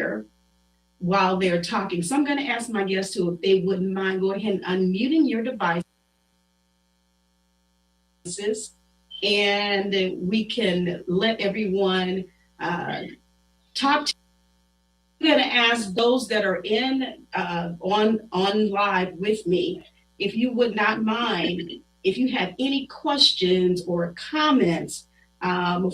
share while they're talking. So I'm going to ask my guests to, if they wouldn't mind, go ahead and unmuting your devices, and we can let everyone talk. I'm going to ask those that are in on live with me, if you would not mind, if you have any questions or comments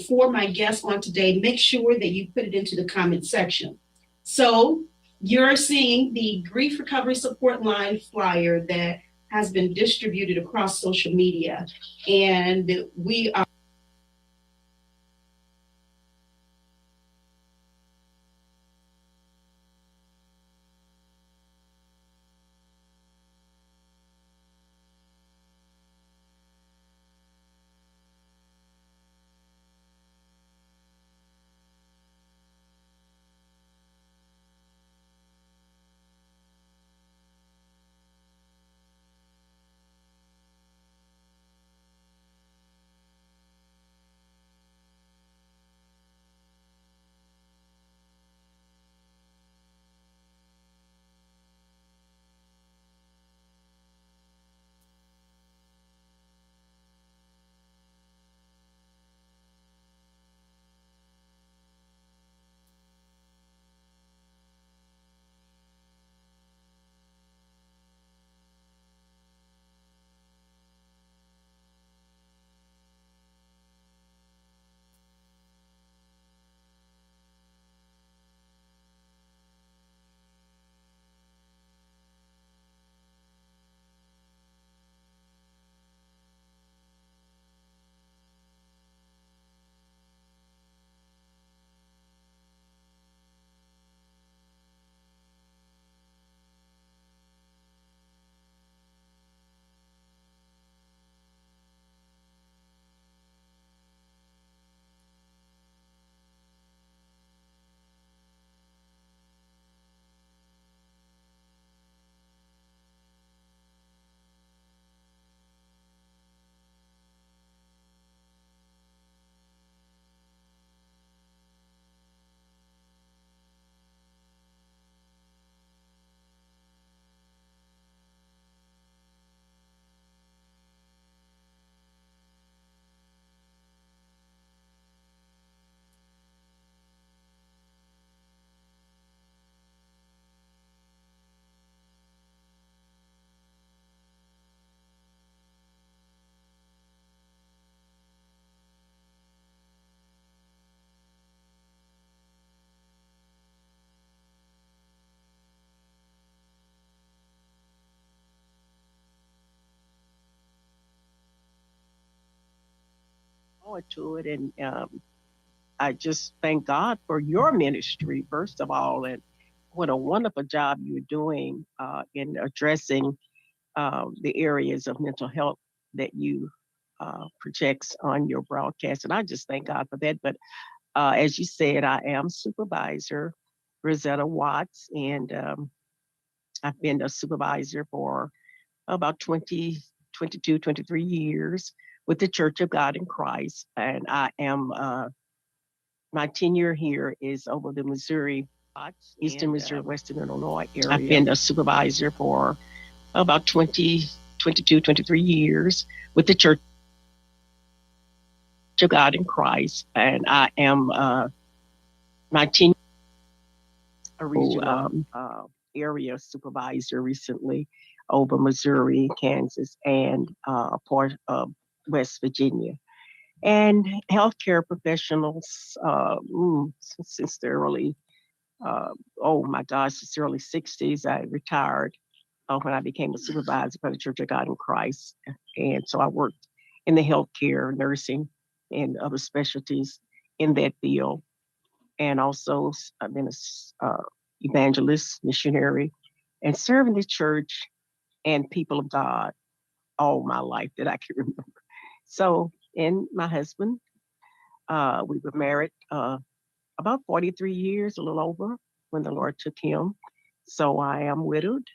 for my guest on today, make sure that you put it into the comment section. So you're seeing the Grief Recovery Support Line flyer that has been distributed across social media, and we are forward to it. And I just thank God for your ministry, first of all, and what a wonderful job you're doing in addressing the areas of mental health that you projects on your broadcast. And I just thank God for that. But as you said, I am supervisor Rosetta Watts, and I've been a supervisor for about 20, 22, 23 years with the Church of God in Christ. And I am my tenure here is over the Missouri, Eastern Missouri, Western Illinois area. I've been a supervisor for about 20, 22, 23 years with the Church of God in Christ. And I am my tenure a regional area supervisor recently over Missouri, Kansas, and part of West Virginia. And healthcare professionals since the early, oh my gosh, since the early 60s. I retired when I became a supervisor for the Church of God in Christ. And so I worked in the healthcare, nursing, and other specialties in that field. And also I've been a evangelist, missionary, and serving the church and people of God all my life that I can remember. So, and my husband, we were married about 43 years, a little over, when the Lord took him. So I am widowed,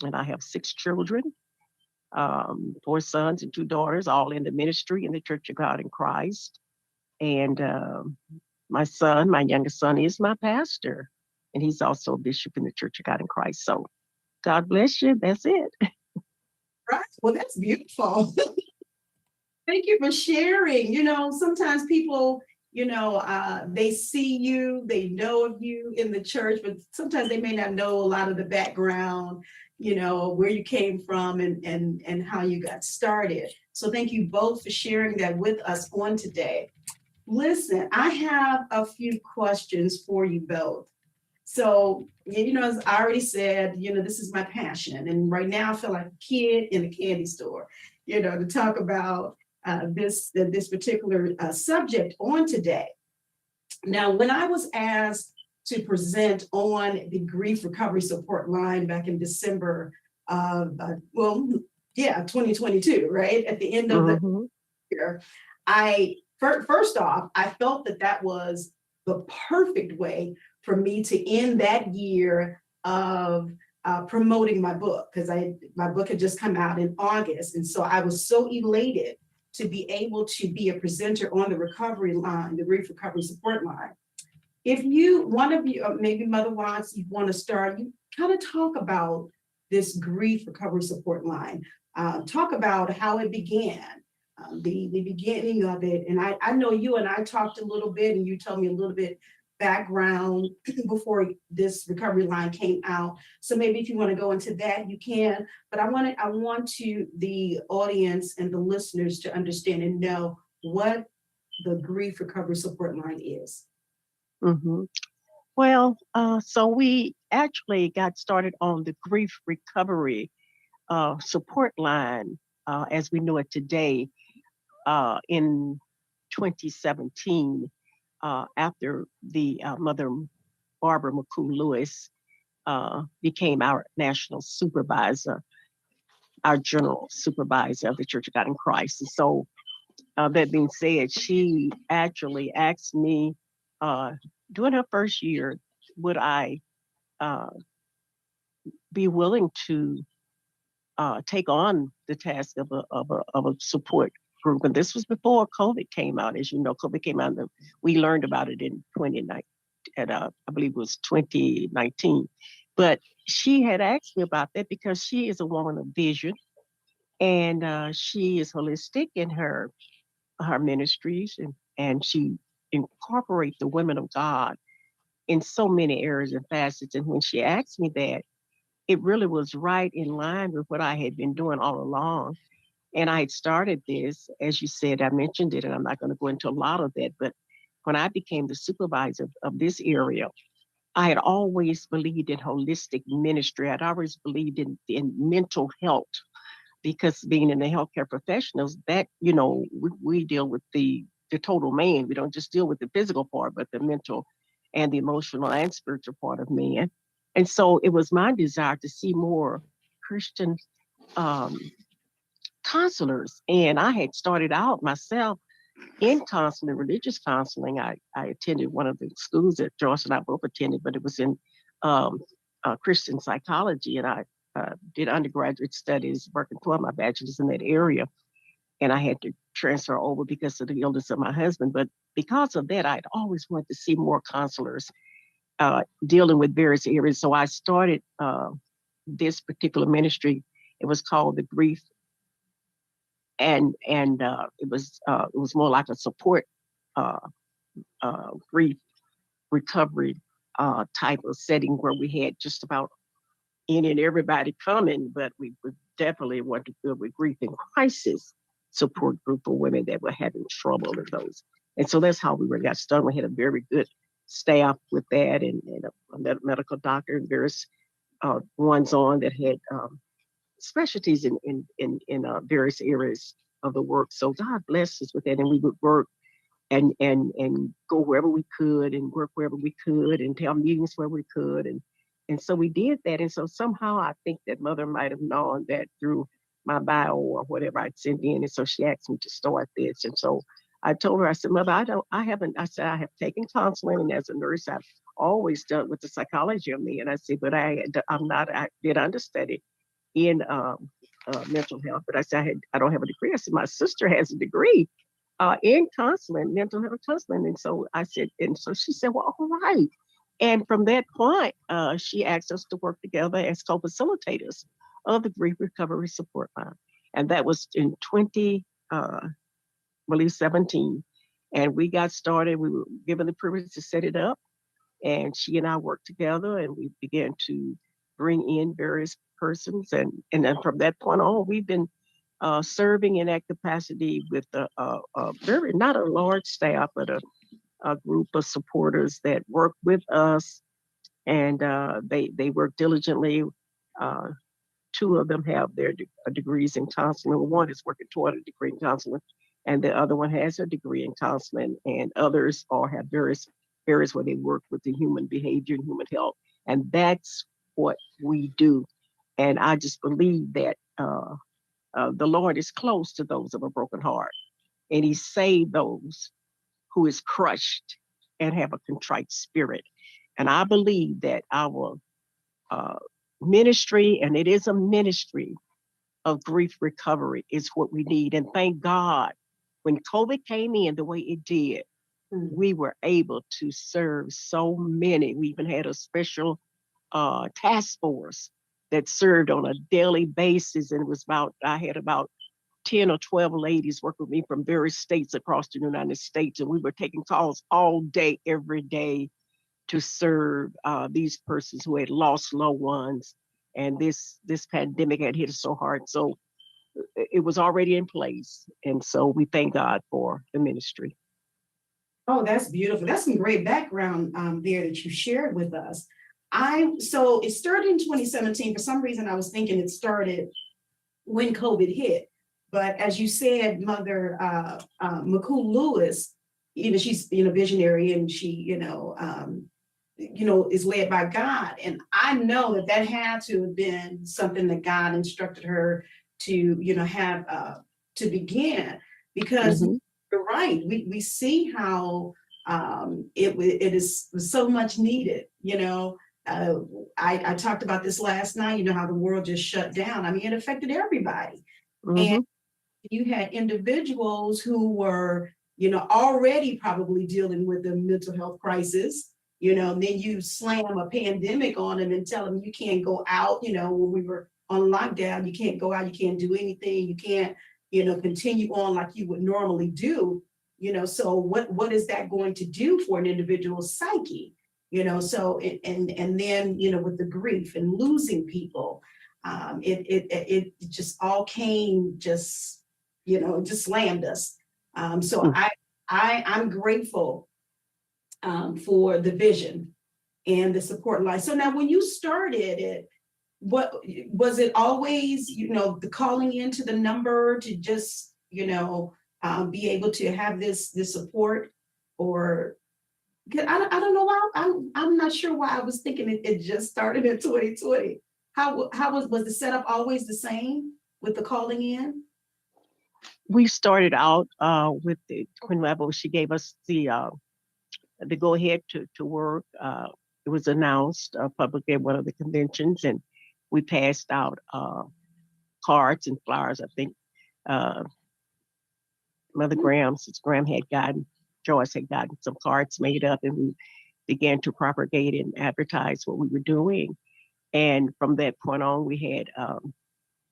and I have 6 children, 4 sons and 2 daughters, all in the ministry in the Church of God in Christ. And my youngest son, is my pastor. and he's also a bishop in the Church of God in Christ. So God bless you. That's it. Right. Well, that's beautiful. Thank you for sharing. You know, sometimes people, they see you, they know of you in the church, but sometimes they may not know a lot of the background, where you came from and how you got started. So thank you both for sharing that with us on today. Listen, I have a few questions for you both. So, as I already said, this is my passion. And right now I feel like a kid in a candy store, to talk about this particular subject on today. Now, when I was asked to present on the Grief Recovery Support Line back in December of, 2022, right? At the end of the year, first off, I felt that was the perfect way for me to end that year of promoting my book, because my book had just come out in August. And so I was so elated to be able to be a presenter on the recovery line, the Grief Recovery Support Line. If one of you, maybe Mother Watts, you want to start, you kind of talk about this Grief Recovery Support Line. Talk about how it began, the beginning of it. And I know you and I talked a little bit, and you told me a little bit background before this recovery line came out. So maybe if you want to go into that, you can. But I want the audience and the listeners to understand and know what the Grief Recovery Support Line is. Mm-hmm. Well, so we actually got started on the Grief Recovery Support Line as we know it today in 2017. After the Mother Barbara McCool Lewis became our national supervisor, our general supervisor of the Church of God in Christ. And so that being said, she actually asked me during her first year, would I be willing to take on the task of a support group. And this was before COVID came out. As you know, COVID came out, and we learned about it in 2019, I believe it was 2019. But she had asked me about that because she is a woman of vision, and she is holistic in her ministries, and she incorporates the women of God in so many areas and facets. And when she asked me that, it really was right in line with what I had been doing all along. And I had started this, as you said, I mentioned it, and I'm not going to go into a lot of that, but when I became the supervisor of this area, I had always believed in holistic ministry. I'd always believed in mental health, because being in the healthcare professionals, that, we deal with the total man. We don't just deal with the physical part, but the mental and the emotional and spiritual part of man. And so it was my desire to see more Christian counselors. And I had started out myself in counseling, religious counseling. I attended one of the schools that Joyce and I both attended, but it was in Christian psychology. And I did undergraduate studies, working toward my bachelor's in that area. And I had to transfer over because of the illness of my husband. But because of that, I'd always wanted to see more counselors dealing with various areas. So I started this particular ministry. It was called the Grief, and it was more like a support grief recovery type of setting, where we had just about any and everybody coming, but we definitely wanted to build with grief and crisis support group for women that were having trouble with those. And so that's how we really got started. We had a very good staff with that, and a medical doctor, and various ones on that had specialties in various areas of the work. So God blessed us with that, and we would work and go wherever we could, and work wherever we could, and tell meetings where we could, and so we did that. And so somehow I think that Mother might have known that through my bio or whatever I'd sent in, and so she asked me to start this. And so I told her, I said, Mother, I have taken counseling, and as a nurse, I've always dealt with the psychology of me. And I said, but I did understudy in mental health, but I said, I don't have a degree. I said, my sister has a degree in counseling, mental health counseling. And so I said, and so she said, well, all right. And from that point, she asked us to work together as co-facilitators of the Grief Recovery Support Line. And that was in 2017. And we got started. We were given the privilege to set it up. And she and I worked together and we began to bring in various persons. And then from that point on, we've been serving in that capacity with a very, not a large staff, but a group of supporters that work with us. And they work diligently. Uh, Two of them have their degrees in counseling. One is working toward a degree in counseling, and the other one has a degree in counseling. And others all have various areas where they work with the human behavior and human health. And that's what we do. And I just believe that the Lord is close to those of a broken heart, and He saved those who is crushed and have a contrite spirit. And I believe that our uh, ministry, and it is a ministry of grief recovery, is what we need. And thank God, when COVID came in the way it did, we were able to serve so many. We even had a special task force that served on a daily basis. And it was I had about 10 or 12 ladies work with me from various states across the United States. And we were taking calls all day, every day to serve these persons who had lost loved ones. And this pandemic had hit us so hard. So it was already in place. And so we thank God for the ministry. Oh, that's beautiful. That's some great background there that you shared with us. So it started in 2017. For some reason, I was thinking it started when COVID hit. But as you said, Mother McCool Lewis, she's visionary, and she is led by God. And I know that had to have been something that God instructed her to have to begin, because you're right. We see how it is so much needed. I talked about this last night. How the world just shut down. I mean, it affected everybody. And you had individuals who were, already probably dealing with the mental health crisis, and then you slam a pandemic on them and tell them you can't go out. When we were on lockdown, you can't go out, you can't do anything, you can't, continue on like you would normally do. So what is that going to do for an individual's psyche? So and then, with the grief and losing people, it just all came, just slammed us. So I'm grateful for the vision and the support line. So now when you started it, what was it always, the calling into the number to just, be able to have this support? Or I don't know why, I'm not sure why I was thinking it just started in 2020. How was the setup always the same with the calling in? We started out with Queen Level. She gave us the go ahead to work. It was announced publicly at one of the conventions, and we passed out cards and flyers. I think Mother Graham, since Graham had Joyce had gotten some cards made up, and we began to propagate and advertise what we were doing. And from that point on, we had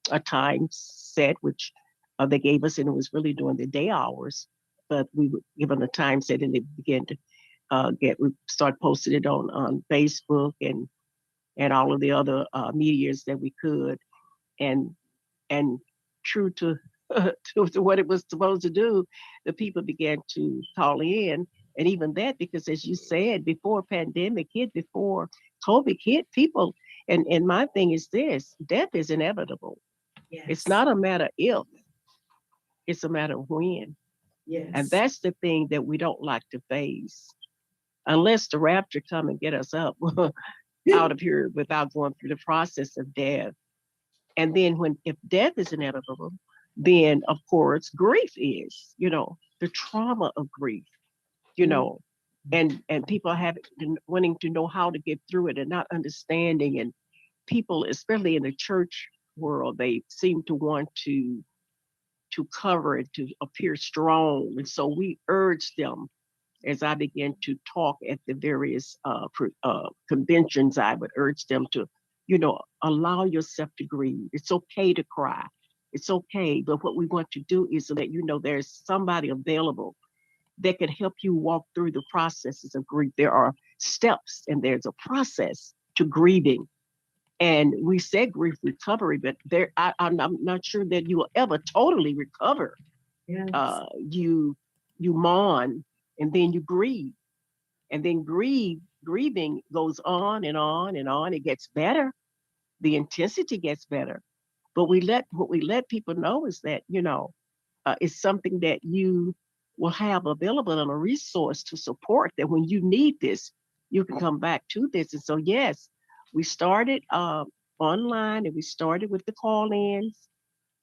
a time set, which they gave us, and it was really during the day hours, but we were given a time set, and they began to we start posting it on Facebook and all of the other medias that we could, and true to to what it was supposed to do, the people began to call in. And even that, because as you said, before pandemic hit, before COVID hit, people, and my thing is this: death is inevitable. Yes. It's not a matter if, it's a matter of when. Yes. And that's the thing that we don't like to face, unless the rapture come and get us up out of here without going through the process of death. And then if death is inevitable, then of course grief is, the trauma of grief, and people have been wanting to know how to get through it and not understanding. And people, especially in the church world, they seem to want to cover it, to appear strong. And so we urge them as I began to talk at the various conventions, I would urge them to, allow yourself to grieve. It's okay to cry. It's okay. But what we want to do is so that there's somebody available that can help you walk through the processes of grief. There are steps and there's a process to grieving. And we said grief recovery, but I'm not sure that you will ever totally recover. Yes. You mourn and then you grieve, and then grieving goes on and on and on. It gets better. The intensity gets better. But what we let people know is that it's something that you will have available and a resource to support that when you need this, you can come back to this. And so, yes, we started online and we started with the call-ins,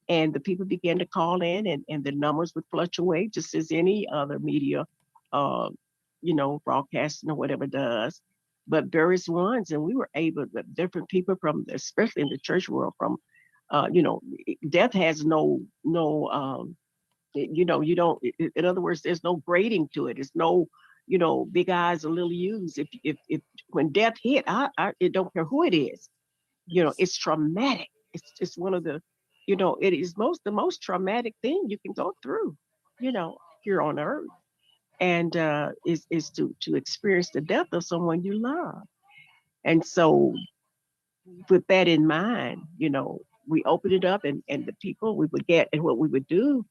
and the people began to call in, and the numbers would fluctuate just as any other media, uh, broadcasting or whatever does. But various ones, and we were able, different people from, especially in the church world, from, death has no you don't, in other words, there's no grading to it. It's no, big eyes and little U's. If when death hit, it don't care who it is, it's traumatic. It's one of the, it is the most traumatic thing you can go through, here on earth. And is to experience the death of someone you love. And so with that in mind, we opened it up, and the people we would get, and what we would do,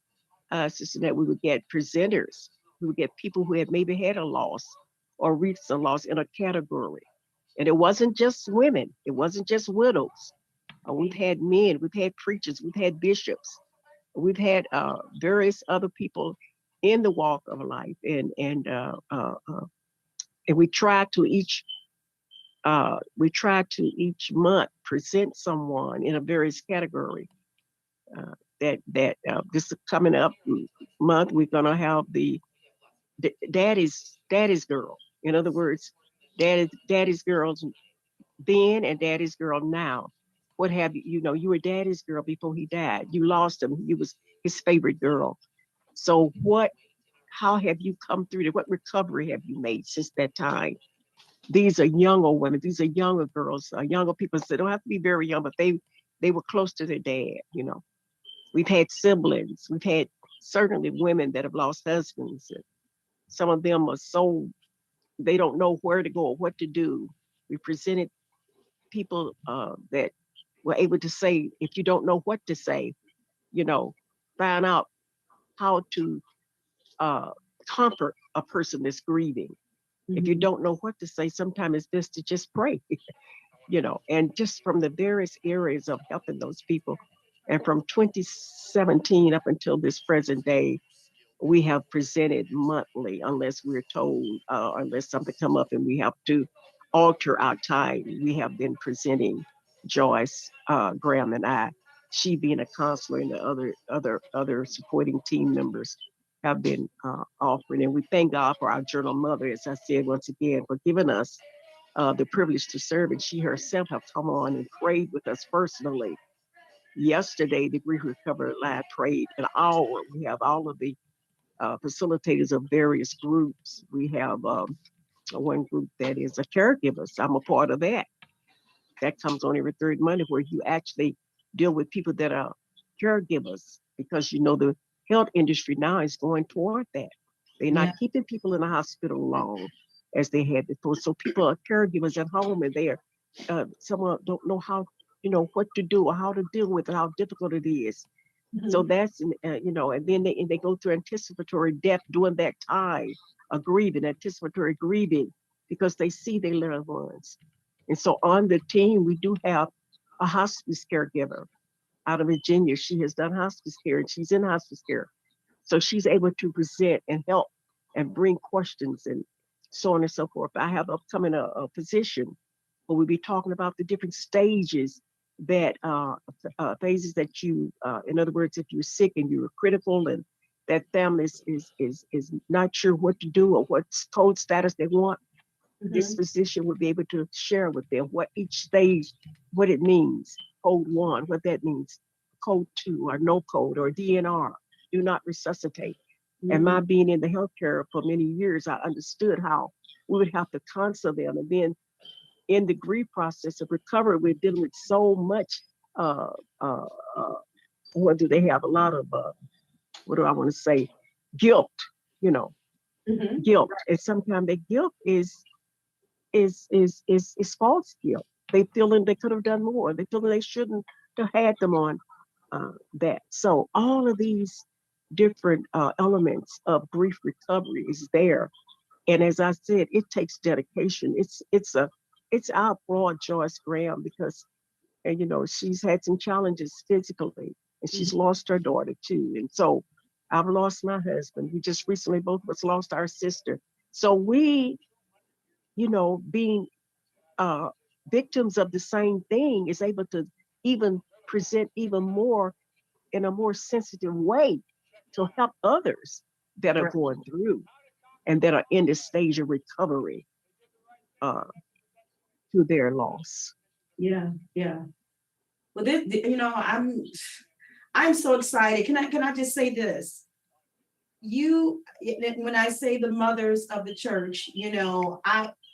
Sister, that we would get presenters. We would get people who had maybe had a loss or reached a loss in a category. And it wasn't just women. It wasn't just widows. We've had men, we've had preachers, we've had bishops, we've had various other people in the walk of life, and we try to each month present someone in a various category. Uh, that this coming up month we're gonna have the daddy's girl. In other words, daddy's girls then and daddy's girl now. What have you? You were daddy's girl before he died. You lost him. You was his favorite girl. So what? How have you come through it? What recovery have you made since that time? These are younger women. These are younger girls, younger people. So they don't have to be very young, but they were close to their dad. We've had siblings. We've had certainly women that have lost husbands. And some of them are so they don't know where to go or what to do. We presented people that were able to say, if you don't know what to say, you know, find out how to uh, comfort a person that's grieving. Mm-hmm. If you don't know what to say, sometimes it's best to just pray, and just from the various areas of helping those people. And from 2017 up until this present day, we have presented monthly, unless we're told, unless something come up and we have to alter our time. We have been presenting. Joyce Graham and I, she being a counselor, and the other supporting team members have been offering. And we thank God for our journal mother, as I said once again, for giving us the privilege to serve. And she herself have come on and prayed with us personally. Yesterday, the Grief Recovery Live prayed an hour. We have all of the facilitators of various groups. We have one group that is a caregivers. I'm a part of that. That comes on every third Monday, where you actually deal with people that are caregivers, because the health industry now is going toward that. They're not keeping people in the hospital long as they had before. So people are caregivers at home, and they're someone don't know how, what to do or how to deal with it, how difficult it is. Mm-hmm. So that's, and then they go through anticipatory death during that time of grieving, anticipatory grieving, because they see their loved ones. And so on the team, we do have a hospice caregiver out of Virginia. She has done hospice care, and she's in hospice care. So she's able to present and help and bring questions and so on and so forth. I have upcoming a position where we'll be talking about the different stages that phases that you, in other words, if you're sick and you're critical and that family is not sure what to do or what code status they want, mm-hmm. This physician would be able to share with them what each stage, what it means. Code 1, what that means. Code 2, or no code, or DNR, do not resuscitate. And my being in the healthcare for many years, I understood how we would have to counsel them. And then in the grief process of recovery, we're dealing with so much. Uh, uh, uh, what do they have? A lot of what do I want to say? Guilt, you know, Mhm. guilt. And sometimes that guilt is false guilt. They feeling they could have done more. They feeling they shouldn't have had them on that. So all of these different elements of grief recovery is there. And as I said, it takes dedication. It's our broad Joyce Graham because and she's had some challenges physically and she's lost her daughter too. And so I've lost my husband. We just recently both of us lost our sister. So we, being uh, victims of the same thing is able to even present even more in a more sensitive way to help others that are Right. going through and that are in this stage of recovery uh, to their loss. Yeah, yeah. Well, I'm so excited. Can I just say this? When I say the mothers of the church,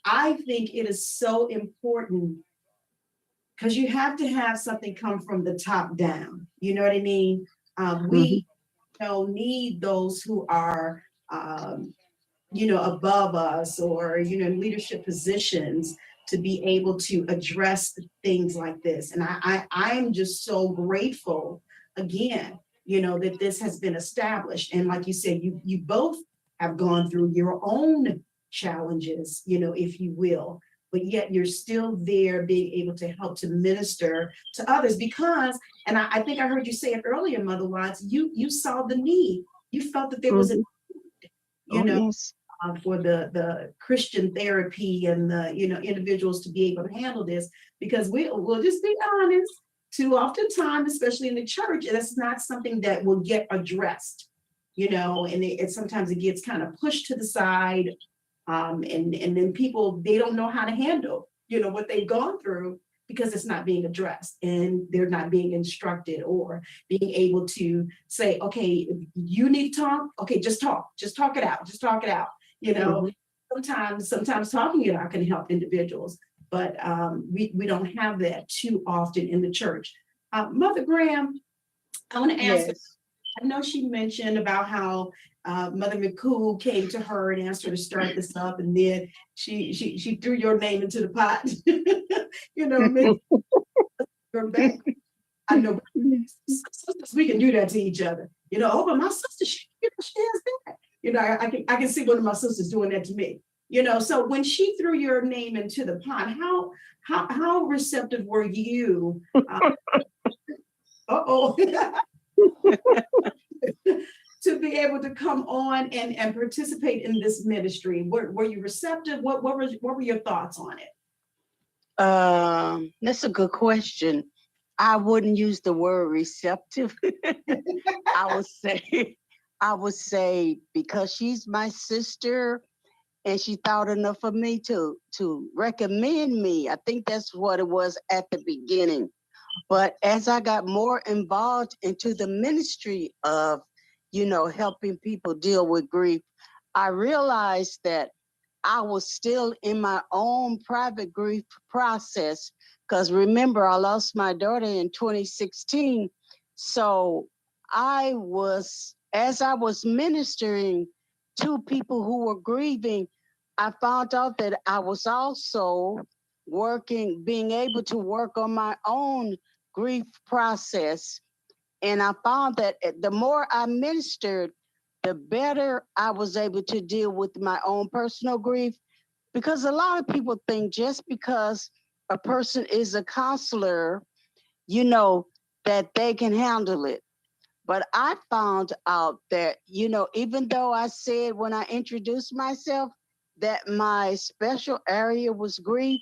I think it is so important because you have to have something come from the top down. You know what I mean? Mm-hmm. We need those who are above us or leadership positions to be able to address things like this. And I am just so grateful again, that this has been established. And like you said, you both have gone through your own challenges, if you will, but yet you're still there being able to help to minister to others because, and I think I heard you say it earlier, Mother Watts, you saw the need. You felt that there was a, Mm-hmm. you Oh, know, yes. for the Christian therapy and the individuals to be able to handle this because we'll just be honest. Too often time, especially in the church, that's not something that will get addressed, and sometimes it gets kind of pushed to the side, and then people they don't know how to handle what they've gone through because it's not being addressed and they're not being instructed or being able to say, okay, if you need to talk, okay, just talk it out, just talk it out. You know, Mm-hmm. sometimes talking it out can help individuals, but we don't have that too often in the church. Mother Graham, I want to ask. Yes. I know she mentioned about how Mother McCool came to her and asked her to start this up, and then she threw your name into the pot. Maybe you're back. I know sisters, we can do that to each other. Oh, but my sister, she has that. I can see one of my sisters doing that to me. So when she threw your name into the pot, how receptive were you? Uh-oh. To be able to come on and participate in this ministry. Were you receptive? What were your thoughts on it? That's a good question. I wouldn't use the word receptive. I would say, I would say because she's my sister and she thought enough of me to recommend me. I think that's what it was at the beginning. But as I got more involved into the ministry of, helping people deal with grief, I realized that I was still in my own private grief process. Because remember, I lost my daughter in 2016. So as I was ministering to people who were grieving, I found out that I was also being able to work on my own grief process. And I found that the more I ministered, the better I was able to deal with my own personal grief. Because a lot of people think just because a person is a counselor, that they can handle it. But I found out that, even though I said when I introduced myself that my special area was grief,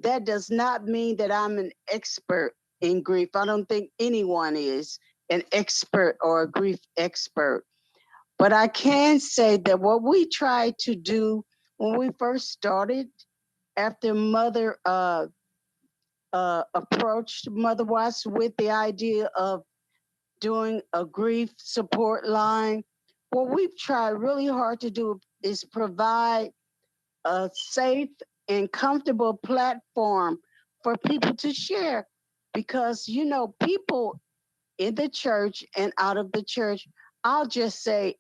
that does not mean that I'm an expert in grief. I don't think anyone is an expert or a grief expert. But I can say that what we tried to do when we first started, after Mother approached Mother Watts with the idea of doing a grief support line, what we've tried really hard to do is provide a safe and comfortable platform for people to share. Because, you know, people in the church and out of the church, I'll just say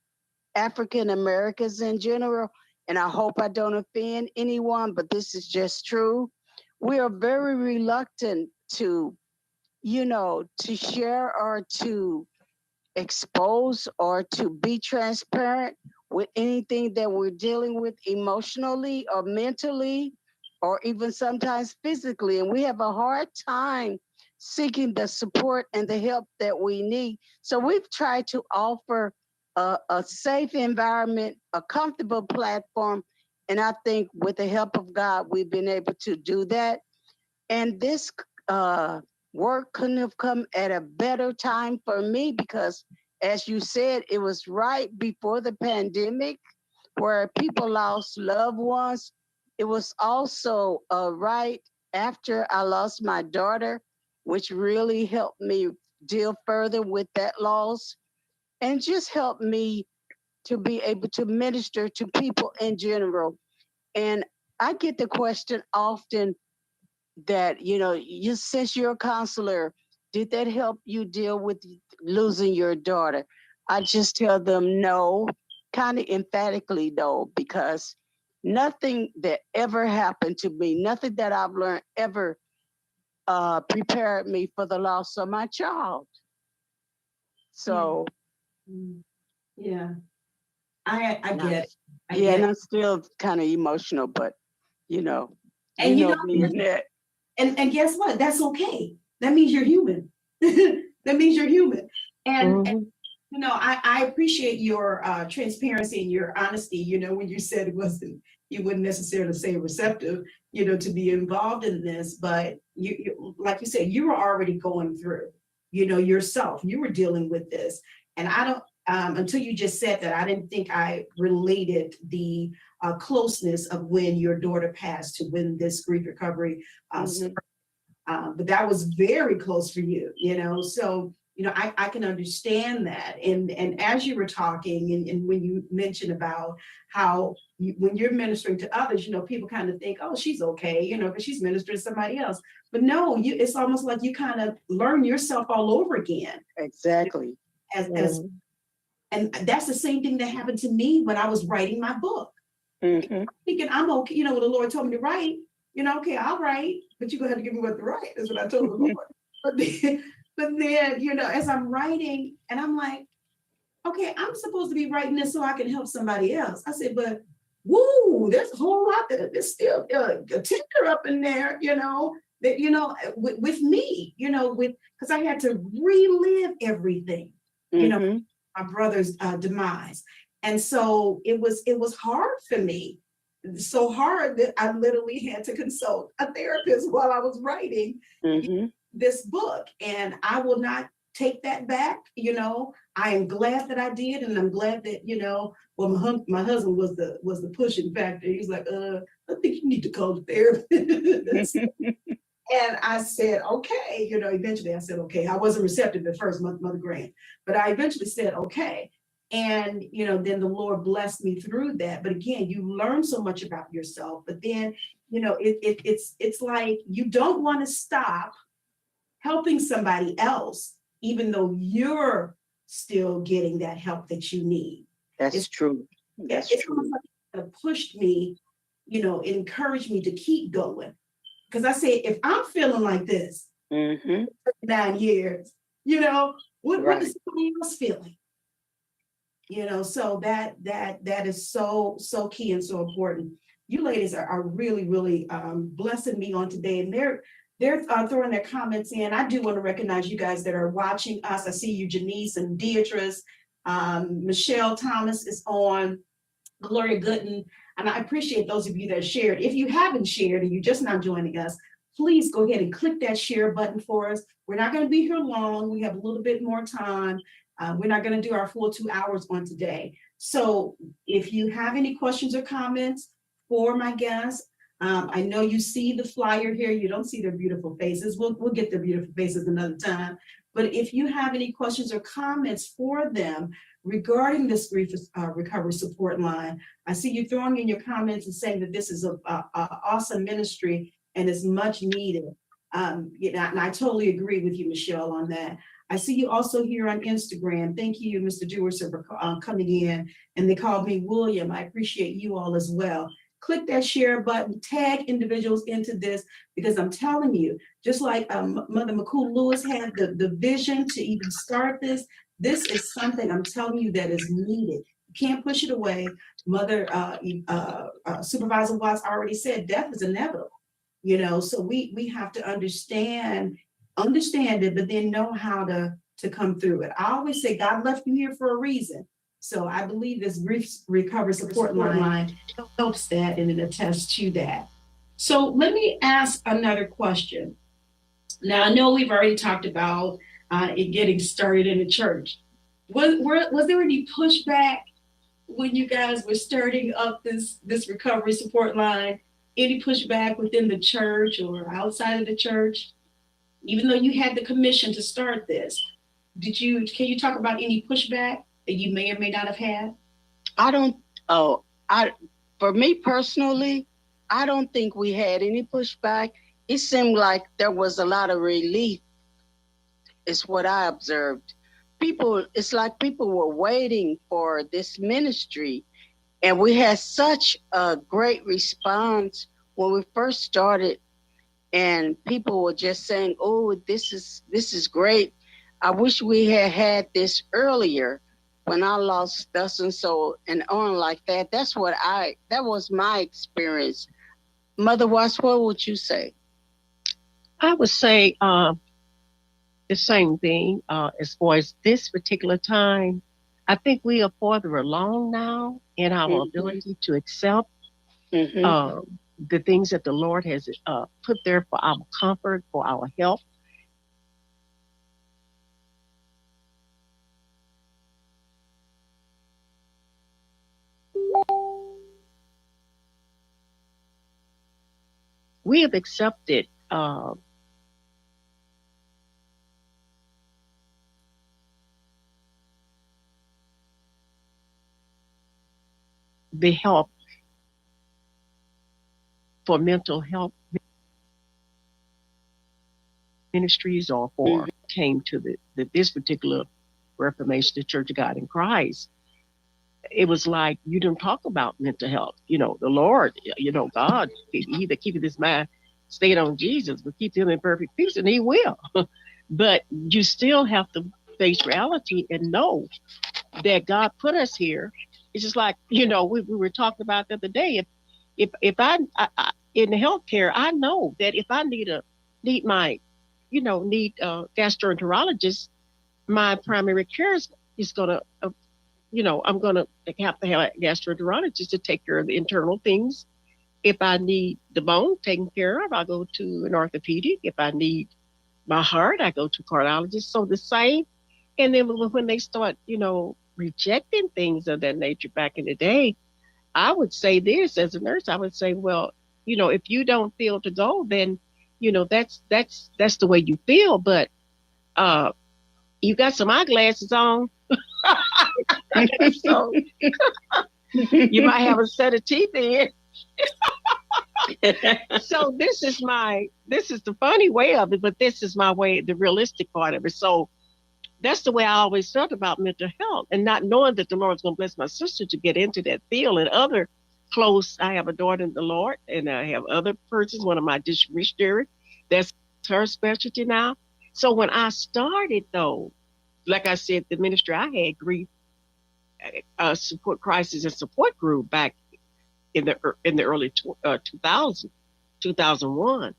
African Americans in general, and I hope I don't offend anyone, but this is just true. We are very reluctant to, you know, to share or to expose or to be transparent with anything that we're dealing with emotionally or mentally or even sometimes physically. And we have a hard time seeking the support and the help that we need. So we've tried to offer a safe environment, a comfortable platform. And I think with the help of God, we've been able to do that. And this work couldn't have come at a better time for me because, as you said, it was right before the pandemic where people lost loved ones. It was also right after I lost my daughter, which really helped me deal further with that loss and just helped me to be able to minister to people in general. And I get the question often that, you know, you since you're a counselor, did that help you deal with losing your daughter? I just tell them no, kind of emphatically no, because nothing that ever happened to me, nothing that I've learned ever prepared me for the loss of my child. So Yeah, I get it. I yeah, get and it. I'm still kind of emotional, but you know, And you know, me and that. and guess what? That's okay. That means you're human. That means you're human. And you know, I appreciate your transparency and your honesty. You know, when you said it wasn't, you wouldn't necessarily say receptive, you know, to be involved in this, but you like you said, you were already going through, you know, yourself. You were dealing with this, and I don't. Until you just said that, I didn't think I related the closeness of when your daughter passed to when this grief recovery started. But that was very close for you, you know. So, you know, I can understand that. And as you were talking, and when you mentioned about how when you're ministering to others, you know, people kind of think, oh, she's okay, you know, because she's ministering to somebody else. But no, it's almost like you kind of learn yourself all over again. Exactly. And that's the same thing that happened to me when I was writing my book. Thinking I'm okay, you know, when the Lord told me to write, you know, okay, I'll write, but you're gonna have to give me what to write. That's what I told the Lord. But then, you know, as I'm writing, and I'm like, okay, I'm supposed to be writing this so I can help somebody else. I said, but woo, there's a whole lot that there's still a tinker up in there, you know, that you know, with me, you know, because I had to relive everything, you know, my brother's demise. And so it was hard for me, so hard that I literally had to consult a therapist while I was writing this book. And I will not take that back. You know, I am glad that I did, and I'm glad that, you know, well, my husband was the pushing factor. He's like, I think you need to call the therapist. And I said, okay, you know, eventually I said, okay. I wasn't receptive at first, Mother Grant, but I eventually said, okay. And, you know, then the Lord blessed me through that. But again, you learn so much about yourself, but then, you know, it's like, you don't want to stop helping somebody else, even though you're still getting that help that you need. That's true. That's true. It pushed me, you know, it encouraged me to keep going. Because I said, if I'm feeling like this, 9 years, you know, what is somebody else feeling? You know, so that is so key and so important. You ladies are really, really blessing me on today, and they're throwing their comments in. I do want to recognize you guys that are watching us. I see you, Janice and Beatrice. Michelle Thomas is on. Gloria Gooden. And I appreciate those of you that shared. If you haven't shared and you're just now joining us, please go ahead and click that share button for us. We're not going to be here long. We have a little bit more time. We're not going to do our full 2 hours on today. So if you have any questions or comments for my guests, I know you see the flyer here. You don't see their beautiful faces. We'll get their beautiful faces another time. But if you have any questions or comments for them regarding this grief recovery support line. I see you throwing in your comments and saying that this is a awesome ministry and is much needed. And I totally agree with you, Michelle, on that. I see you also here on Instagram. Thank you, Mr. Dewar, for coming in. And they called me William. I appreciate you all as well. Click that share button, tag individuals into this, because I'm telling you, just like Mother McCool Lewis had the vision to even start this, this is something I'm telling you that is needed. You can't push it away. Mother Supervisor Watts already said death is inevitable. So we have to understand it, but then know how to come through it. I always say God left you here for a reason. So I believe this grief recovery support line helps that, and it attests to that. So let me ask another question. Now, I know we've already talked about it getting started in the church. Was there any pushback when you guys were starting up this recovery support line? Any pushback within the church or outside of the church? Even though you had the commission to start this, can you talk about any pushback that you may or may not have had? For me personally, I don't think we had any pushback. It seemed like there was a lot of relief, is what I observed. It's like people were waiting for this ministry. And we had such a great response when we first started, and people were just saying, "Oh, this is great. I wish we had this earlier when I lost thus and so and on like that." That was my experience. Mother Watts, what would you say? I would say the same thing as far as this particular time. I think we are further along now in our ability to accept the things that the Lord has put there for our comfort, for our help. We have accepted the help for mental health ministries, or for came to this particular Reformation, the Church of God in Christ. It was like you didn't talk about mental health. The Lord, God, he that keepeth his mind stayed on Jesus will keep him in perfect peace, and he will. But you still have to face reality and know that God put us here. It's just like, we were talking about the other day. If I in healthcare, I know that if I need gastroenterologist, my primary care is gonna, I'm gonna have to have a gastroenterologist to take care of the internal things. If I need the bone taken care of, I go to an orthopedic. If I need my heart, I go to a cardiologist. So the same. And then when they start, rejecting things of that nature back in the day, I would say this as a nurse. I would say, well, if you don't feel to go, then, that's the way you feel. But you got some eyeglasses on, so you might have a set of teeth in. So this is the funny way of it, but this is my way, the realistic part of it. So that's the way I always felt about mental health, and not knowing that the Lord's going to bless my sister to get into that field. And other close, I have a daughter in the Lord, and I have other persons, one of my district missionaries, that's her specialty now. So when I started, though, like I said, the ministry I had, grief support crisis and support group back in the early 2001.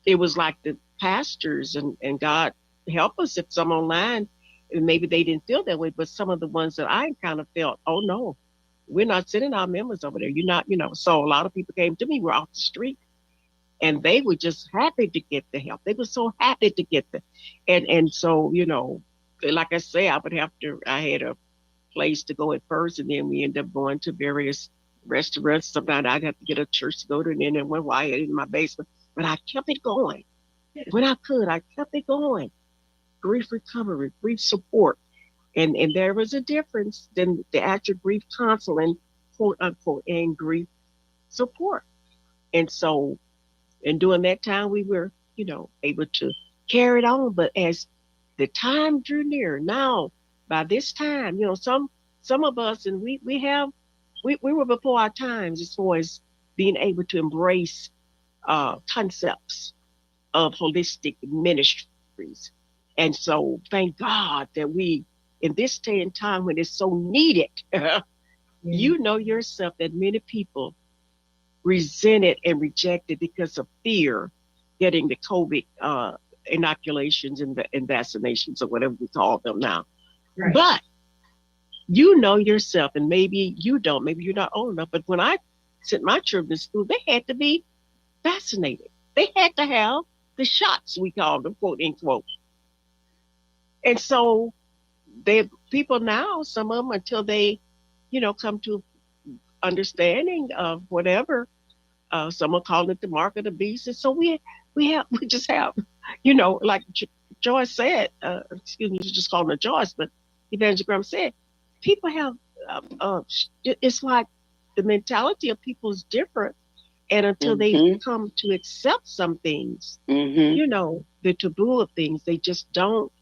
It was like the pastors and God help us if some online, and maybe they didn't feel that way, but some of the ones that I kind of felt, oh no, we're not sending our members over there. You're not, So a lot of people came to me, were off the street, and they were just happy to get the help. They were so happy to get and so, like I say, I had a place to go at first, and then we end up going to various restaurants. Sometimes I'd have to get a church to go to, and then it went wild in my basement. But I kept it going. When I could, I kept it going. Grief recovery, grief support. And there was a difference than the actual grief counseling, quote unquote, and grief support. And so, and during that time, we were, able to carry it on. But as the time drew near, now by this time, some of us, and we were before our times as far as being able to embrace concepts of holistic ministries. And so, thank God that we, in this day and time when it's so needed, you know yourself that many people resented and rejected because of fear getting the COVID inoculations and vaccinations or whatever we call them now. Right. But you know yourself, and maybe you don't, maybe you're not old enough, but when I sent my children to school, they had to be vaccinated. They had to have the shots, we call them, quote unquote. And so people now, some of them, until they, come to understanding of whatever, someone called it the mark of the beast. And so we just have, like Joyce said, excuse me, just calling her Joyce, but Evangelist Graham said, people have, it's like the mentality of people is different. And until they come to accept some things, the taboo of things, they just don't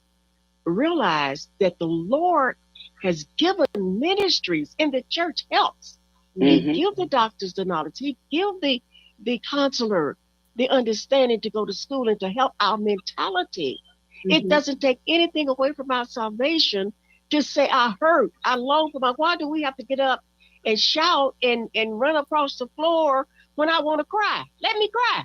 realize that the Lord has given ministries, and the church helps. He give the doctors the knowledge. He give the counselor the understanding to go to school and to help our mentality. It doesn't take anything away from our salvation to say, I hurt, I long for why do we have to get up and shout and run across the floor when I want to cry? Let me cry.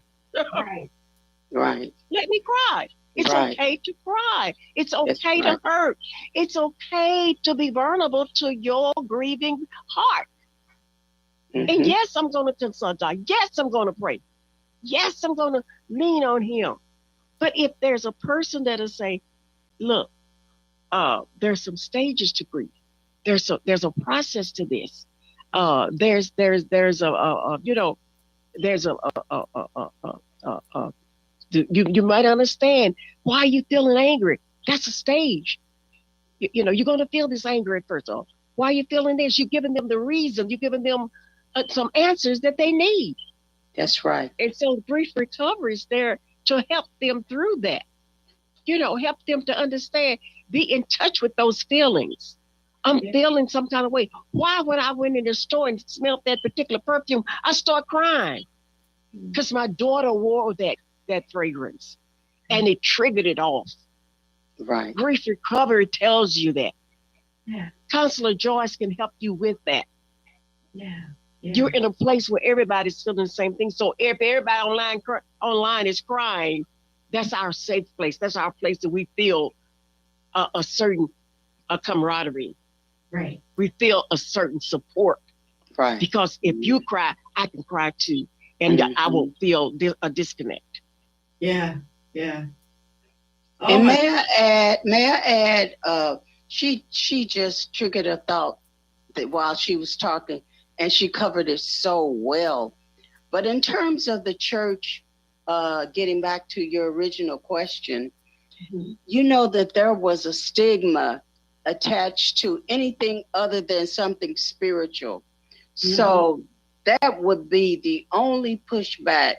Right. Let me cry. It's okay to cry. It's okay to hurt. It's okay to be vulnerable to your grieving heart. And yes, I'm going to consult God. Yes, I'm going to pray. Yes, I'm going to lean on him. But if there's a person that'll say, look, there's some stages to grief. There's a process to this. There's you might understand why you feeling angry. That's a stage. You're going to feel this anger at first. Why are you feeling this? You're giving them the reason. You're giving them some answers that they need. That's right. And so grief recovery is there to help them through that. Help them to understand, be in touch with those feelings. I'm feeling some kind of way. Why, when I went in the store and smelled that particular perfume, I start crying? Because my daughter wore that fragrance and it triggered it off. Right. Grief recovery tells you that. Yeah. Counselor Joyce can help you with that. Yeah. You're in a place where everybody's feeling the same thing. So if everybody online is crying, that's our safe place. That's our place that we feel a certain camaraderie. Right. We feel a certain support. Right. Because if you cry, I can cry too. And I won't feel a disconnect. Yeah. Yeah. And may I add, she just triggered a thought that while she was talking, and she covered it so well. But in terms of the church, getting back to your original question, you know that there was a stigma attached to anything other than something spiritual. So that would be the only pushback,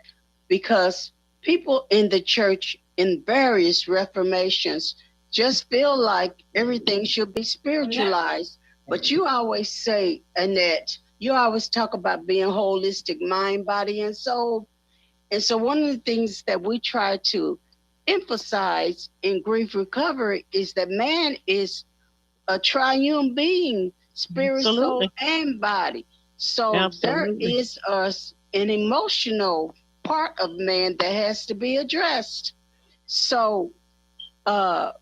because people in the church in various reformations just feel like everything should be spiritualized. But you always say, Annette, you always talk about being holistic, mind, body, and soul. And so one of the things that we try to emphasize in grief recovery is that man is a triune being, spirit, soul, and body. So there is an emotional part of man that has to be addressed. So I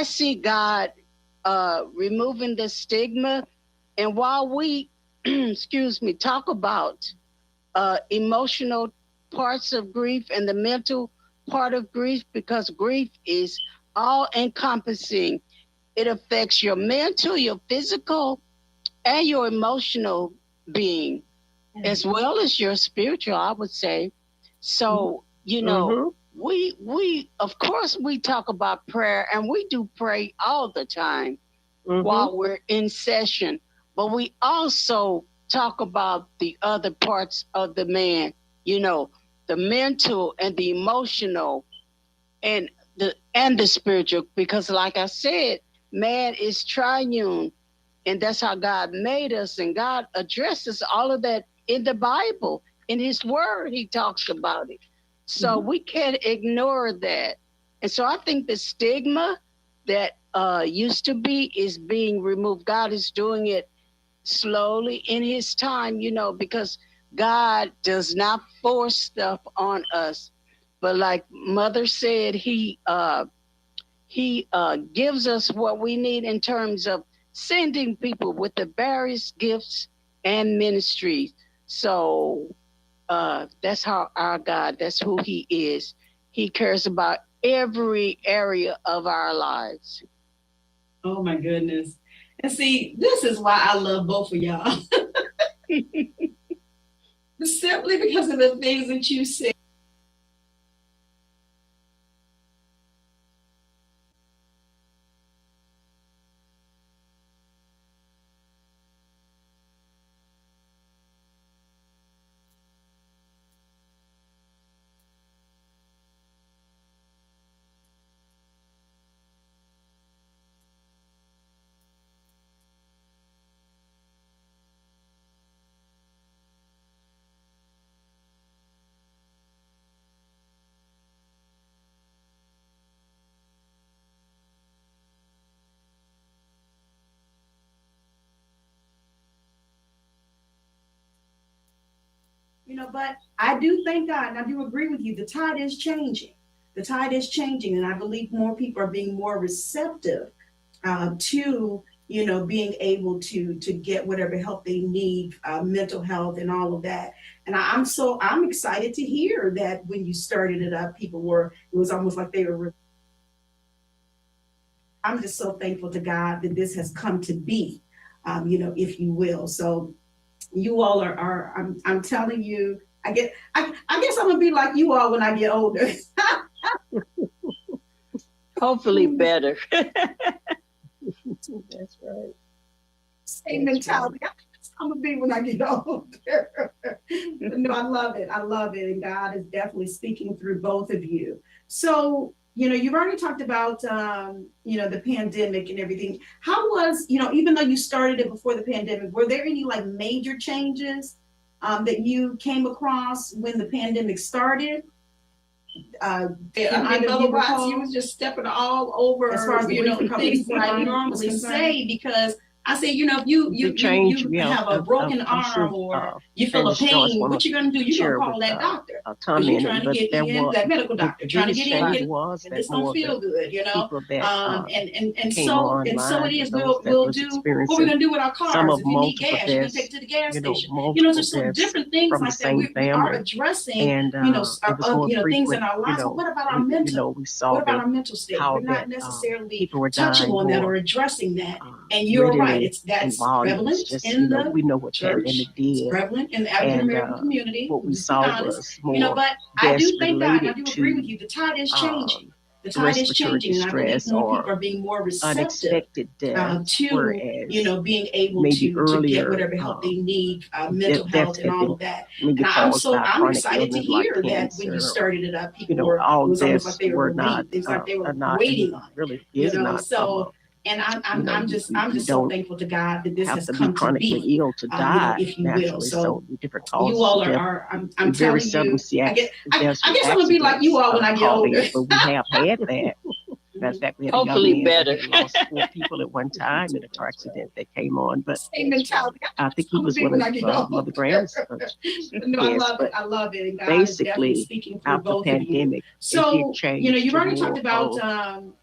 see God removing the stigma. And while we, talk about emotional parts of grief and the mental part of grief, because grief is all encompassing. It affects your mental, your physical, and your emotional being, as well as your spiritual, I would say. So, we of course we talk about prayer, and we do pray all the time. while we're in session. But we also talk about the other parts of the man, you know, the mental and the emotional and the spiritual, because like I said, man is triune, and that's how God made us, and God addresses all of that in the Bible. In his word, he talks about it. So we can't ignore that. And so I think the stigma that used to be is being removed. God is doing it slowly in his time, you know, because God does not force stuff on us. But like Mother said, he gives us what we need in terms of sending people with the various gifts and ministries. So that's how our God, that's who he is. He cares about every area of our lives. Oh my goodness. And see, this is why I love both of y'all. Simply because of the things that you said. You know, but I do thank God, and I do agree with you. The tide is changing. The tide is changing, and I believe more people are being more receptive to, you know, being able to get whatever help they need, mental health and all of that. And I'm excited to hear that when you started it up, it was almost like they were. I'm just so thankful to God that this has come to be, you know, if you will. So you all I'm telling you, I guess I'm gonna be like you all when I get older. Hopefully better. That's right. Same mentality. I'm gonna be when I get older. No, I love it. I love it. And God is definitely speaking through both of you. So, you know, you've already talked about, you know, the pandemic and everything. How was, you know, even though you started it before the pandemic, were there any like major changes that you came across when the pandemic started? Otherwise, you was just stepping all over as far as the things that I normally say, because I say, you know, if you have a broken arm or you feel a pain, what you gonna do? You're gonna call that doctor. You're trying to get in, that medical doctor, trying to get in, and it's gonna feel good, you know. And so it is. We'll do what we're gonna do with our cars. If you need gas, you're gonna take it to the gas station. You know, just so different things like that. We are addressing, you know, things in our lives. But what about our mental? What about our mental state? We're not necessarily touching on that or addressing that. And you're right. That's prevalent in the we know what church. It's prevalent in the African American community. What we saw was more, you know, but I do thank God, and I do agree with you. The tide is changing. The tide is changing, and I believe more people are being more receptive to, you know, being able to get whatever help they need, mental health and all of that. And I'm excited to hear that when you started it up, people were, it was almost like they were relieved. It was like they were waiting on it. Really, you know, so. And I'm just so thankful to God that this has come to be. Ill to die, if you will. So different you all are I'm telling you, I guess I'm gonna be like you all when I get older. But we have had that. Matter of fact, we had hopefully better. Lost 4 people at one time in a car accident that came on, but same mentality. I think he was one of Mother Graham's. No, I love it. I love it. And God basically, is speaking through after both pandemic, of you. So you know, you've already talked about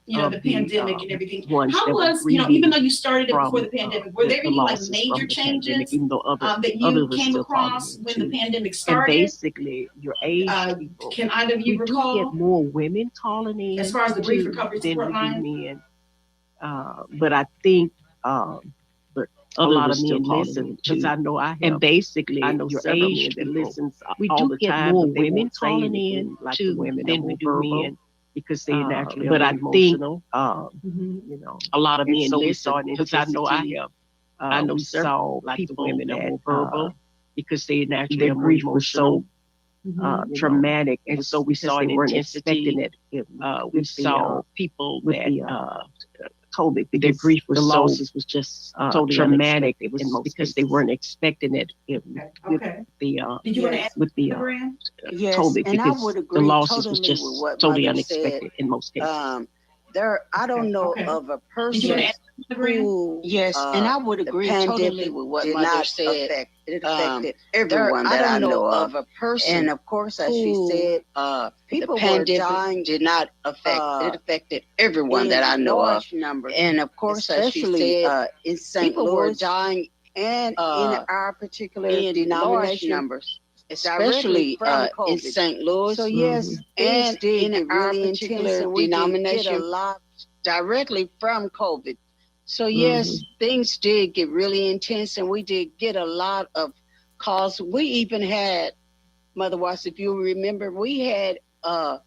you know, the pandemic and everything. How was, you know, even though you started it before the pandemic, were there any like major changes that you came across when the pandemic started? And basically, your age people. Can either of you recall? We get more women calling in as far as the grief recovery support line. Men. But I think, but a lot of men listen because I know I have. And basically, I know your age that listens. We do get more women calling in like to women than we do men. because they naturally but are I think, emotional. Mhm. You know, a lot of and men so we listen saw an because I know I intensity. have. I know We saw like the people women that that were verbal because they naturally their are more grief was so emotional, Mhm. traumatic, and and so we because saw they an weren't intensity. expecting it. We With saw people with that the COVID, their because grief was the so losses was just totally traumatic. unexpected It was in most because cases. they weren't expecting it. With Okay. the Did you want to Yes. add, with the Graham? Yes, COVID, and I because would the agree losses was totally just with what totally Mother said. unexpected in most cases. I don't know Okay. of a Did you want to person add, Graham? who Yes, and I would the agree totally pandemic with what did Mother not said. affect. It Um, affected everyone I that I don't know of. a person, And of course, as she who said, people the were pandemic dying did not affect. It affected everyone that I in know of. large numbers. And of course, as she Especially, said, in St. people were Louis dying and in our particular in large denomination, numbers, especially especially from in COVID. St. Louis. So yes, Mhm. things and did in get our really intense, particular and we did get a denomination, lot directly from COVID. So Mhm. yes, things did get really intense, and we did get a lot of calls. We even had, Mother Watts, if you remember, we had a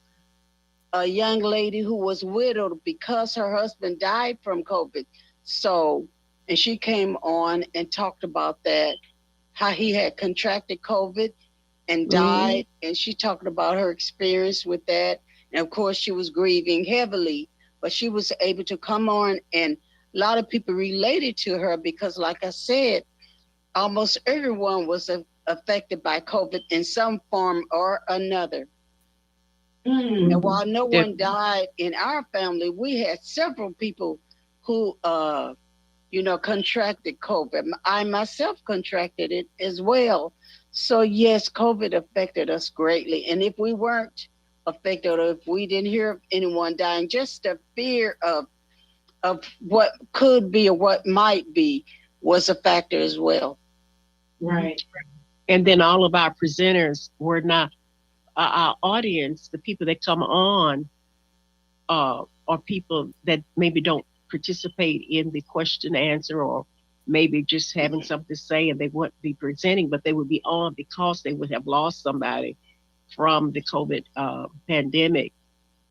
young lady who was widowed because her husband died from COVID. So, and she came on and talked about that, how he had contracted COVID and died. And she talked about her experience with that. And of course, she was grieving heavily, but she was able to come on, and a lot of people related to her because, like I said, almost everyone was affected by COVID in some form or another. Mm. And while no Def- one died in our family, we had several people who, contracted COVID. I myself contracted it as well. So yes, COVID affected us greatly. And if we weren't affected, or if we didn't hear of anyone dying, just the fear of what could be or what might be was a factor as well. Right. And then all of our presenters were not our audience. The people that come on are people that maybe don't participate in the question answer, or maybe just having something to say, and they wouldn't be presenting, but they would be on because they would have lost somebody from the COVID pandemic.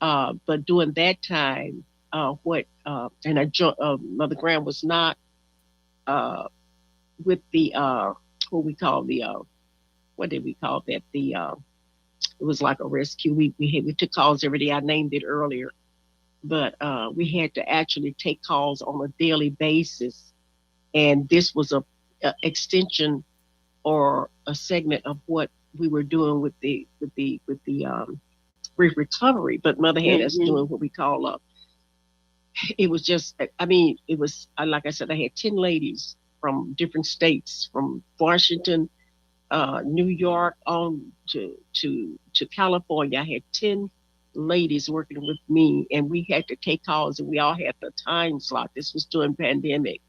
But during that time, Mother Graham was not with the what we call the what did we call that? It was like a rescue. We took calls every day. I named it earlier, but we had to actually take calls on a daily basis, and this was a extension or a segment of what we were doing with the brief recovery. But Mother had us doing what we call it was just, I mean, it was, like I said, I had 10 ladies from different states, from Washington, New York, on to California. I had 10 ladies working with me, and we had to take calls, and we all had the time slot. This was during pandemic,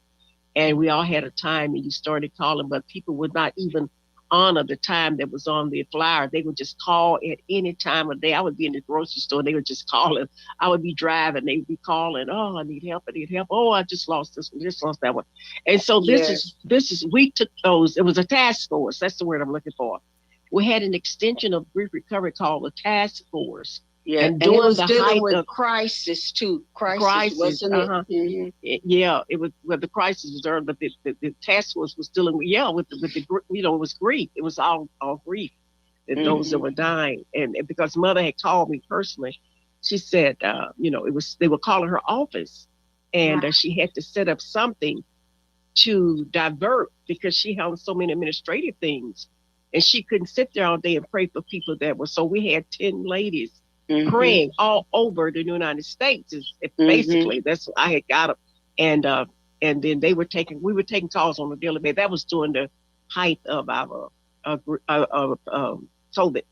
and we all had a time, and you started calling, but people would not even honor the time that was on the flyer. They would just call at any time of day. I would be in the grocery store, they would just call, and I would be driving, they would be calling, oh, I need help, oh, I just lost this one, just lost that one. And so this is we took those, it was a task force, that's the word I'm looking for. We had an extension of grief recovery called a task force. Yeah, and it was dealing with crisis too. Crisis, wasn't it? Mm-hmm. Yeah, it was. Well, the crisis was there, but the task force was dealing with the it was grief. It was all grief that those that were dying, and because Mother had called me personally, she said, it was they were calling her office, and she had to set up something to divert because she held so many administrative things, and she couldn't sit there all day and pray for people that were. So we had 10 ladies. Praying all over the United States basically that's what I had got them, and then we were taking calls on a daily basis. That was during the height of our COVID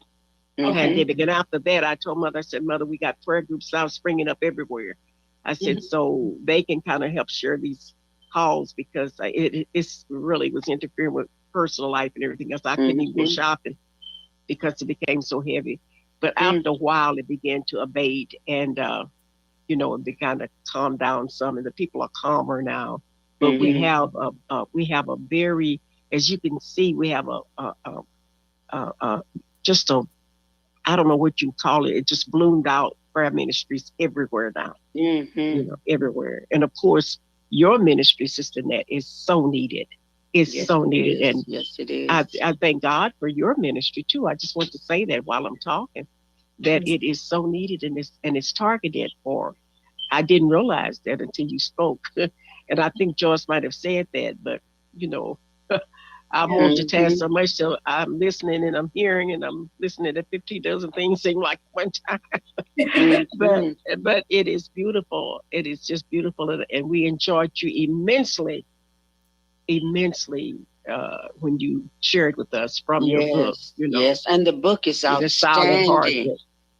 pandemic, and after that, I told Mother, I said, Mother, we got prayer groups now springing up everywhere. I said so they can kind of help share these calls because it's really was interfering with personal life and everything else. I couldn't even go shopping because it became so heavy. But after a while, it began to abate, and it began to calm down some, and the people are calmer now. But we have a very, as you can see, we have just a, I don't know what you call it. It just bloomed out prayer ministries everywhere now, Mhm. everywhere. And of course, your ministry, Sister Nat, is so needed. It's Yes, so it needed. is. And Yes, it is. I thank God for your ministry too. I just want to say that while I'm talking, that it is so needed and it's targeted for. I didn't realize that until you spoke. And I think Joyce might have said that, but you know, I multitask so much, so I'm listening and I'm hearing and I'm listening to 15 dozen things seem like one time. but Mhm. but it is beautiful. It is just beautiful, and we enjoyed you immensely when you shared with us from your book. Yes, yes, and the book is With a solid heart. outstanding.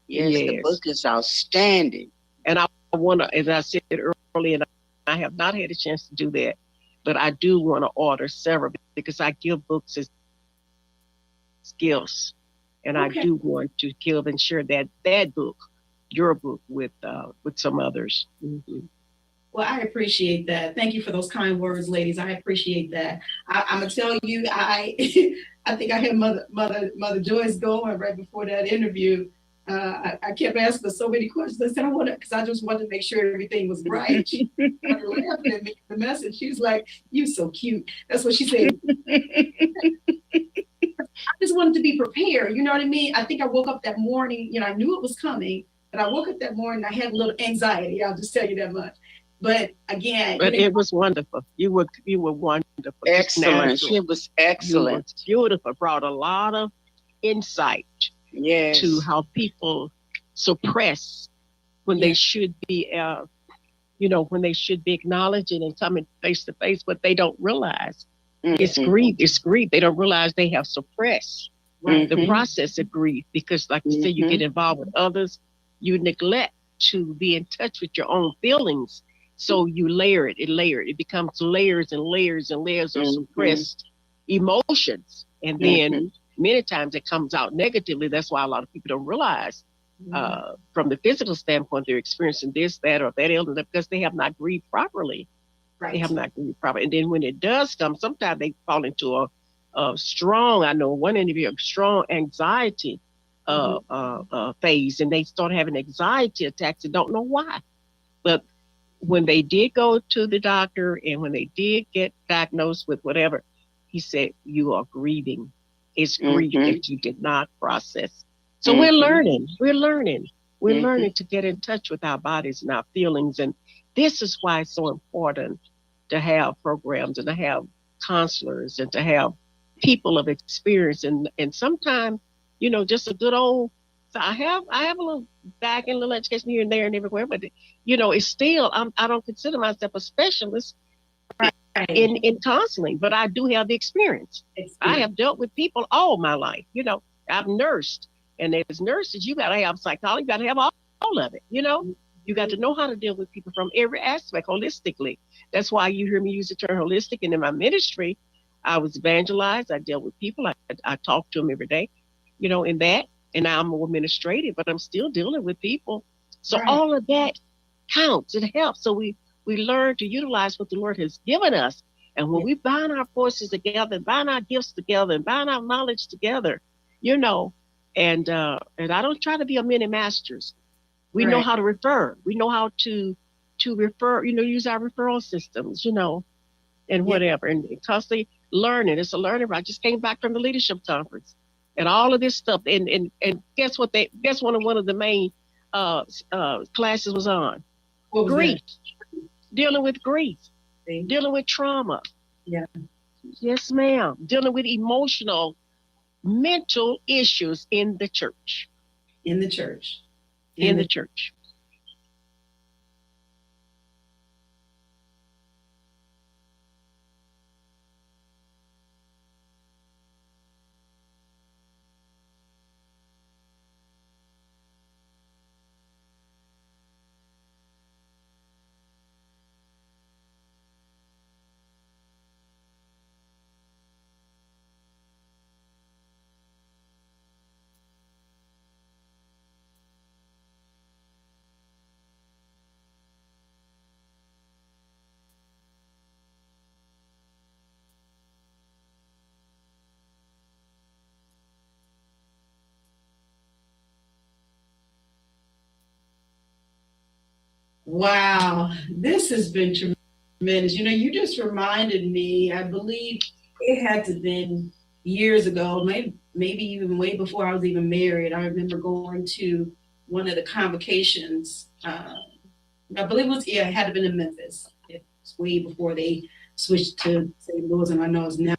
Yes, the book Yes, is outstanding. and I want to, as I said earlier, and I have not had a chance to do that, but I do want to order several because I give books as gifts, and I Okay. do want to give and share that book, your book, with some others. Mm-hmm. Well, I appreciate that. Thank you for those kind words, ladies. I appreciate that. I'm gonna tell you, I I think I had Mother Joyce going right before that interview. I kept asking her so many questions. I said I want to, because I just wanted to make sure everything was right. She started laughing at me. The message. She was like, "You so cute." That's what she said. I just wanted to be prepared. You know what I mean? I think I woke up that morning. I knew it was coming, but I woke up that morning. I had a little anxiety. I'll just tell you that much. But again, But it was wonderful. You were wonderful. Excellent. Just She was you were excellent. beautiful. Brought a lot of insight Yes. to how people suppress when they should be, when they should be acknowledging and coming face to face, but they don't realize it's Mhm. grief. It's grief. They don't realize they have suppressed right. the Mhm. process of grief because, like you say, you get involved with others, you neglect to be in touch with your own feelings. So you layer it, it becomes layers and layers and layers of suppressed emotions. And then many times it comes out negatively. That's why a lot of people don't realize from the physical standpoint, they're experiencing this, that, or that illness because they have not grieved properly. Right. They have not grieved properly. And then when it does come, sometimes they fall into a strong, I know one interview, a strong anxiety phase, and they start having anxiety attacks and don't know why. But when they did go to the doctor and when they did get diagnosed with whatever, he said, "You are grieving. It's grief that you did not process." So we're learning. We're learning. We're learning to get in touch with our bodies and our feelings. And this is why it's so important to have programs and to have counselors and to have people of experience and sometimes, just a good old. So I have a little back and a little education here and there and everywhere, but it's still I don't consider myself a specialist in counseling, but I do have the experience. I have dealt with people all my life. I've nursed, and as nurses, you got to have psychology, you got to have all of it. You got to know how to deal with people from every aspect holistically. That's why you hear me use the term holistic. And in my ministry, I was evangelized. I dealt with people. I talk to them every day, in that. And now I'm more administrative, but I'm still dealing with people. So all of that counts. It helps. So we learn to utilize what the Lord has given us. And when we bind our forces together, and bind our gifts together, and bind our knowledge together, and I don't try to be a many masters. We know how to refer. We know how to refer, use our referral systems, and whatever. And constantly learning. It's a learning. I just came back from the leadership conference and all of this stuff. And guess what? Guess one of the main classes was on? What was grief. that? Dealing with grief. Dealing with trauma. Yeah. Yes, ma'am. Dealing with emotional, mental issues in the church. In the church. In the church. Wow, this has been tremendous. You know, you just reminded me, I believe it had to have been years ago, maybe even way before I was even married. I remember going to one of the convocations. I believe it was, yeah, it had to have been in Memphis. It was way before they switched to St. Louis, and I know it's now